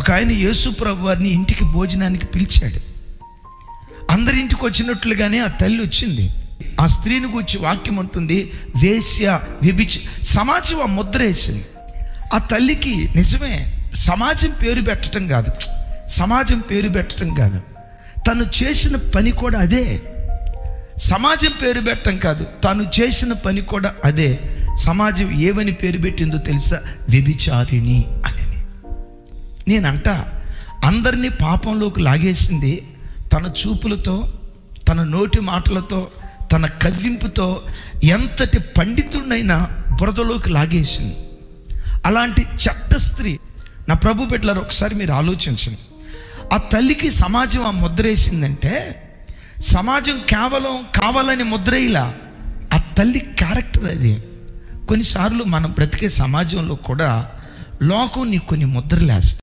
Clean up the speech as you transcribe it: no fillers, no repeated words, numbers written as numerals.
ఒక ఆయన యేసు ప్రభు వారిని ఇంటికి భోజనానికి పిలిచాడు. అందరి ఇంటికి వచ్చినట్లుగానే ఆ తల్లి వచ్చింది. ఆ స్త్రీని గురించి వాక్యం ఉంటుంది, వేశ్య సమాజం ఆ ముద్ర వేసింది. ఆ తల్లికి నిజమే సమాజం పేరు పెట్టడం కాదు, తను చేసిన పని కూడా అదే. సమాజం పేరు పెట్టడం కాదు, తను చేసిన పని కూడా అదే. సమాజం ఏమని పేరు పెట్టిందో తెలుసా? వ్యభిచారిణి అని. నేనంట అందరినీ పాపంలోకి లాగేసింది తన చూపులతో, తన నోటి మాటలతో, తన కవ్వింపుతో ఎంతటి పండితుడినైనా బురదలోకి లాగేసింది. అలాంటి చెడ్డ స్త్రీ. నా ప్రభు బిడ్డలారా, ఒకసారి మీరు ఆలోచించండి. ఆ తల్లికి సమాజం ఆ ముద్ర వేసిందంటే, సమాజం కేవలం కావాలని ముద్ర ఇలా, ఆ తల్లి క్యారెక్టర్ అది. కొన్నిసార్లు మనం బ్రతికే సమాజంలో కూడా లోకం నీకు కొన్ని ముద్రలు వేస్తుంది.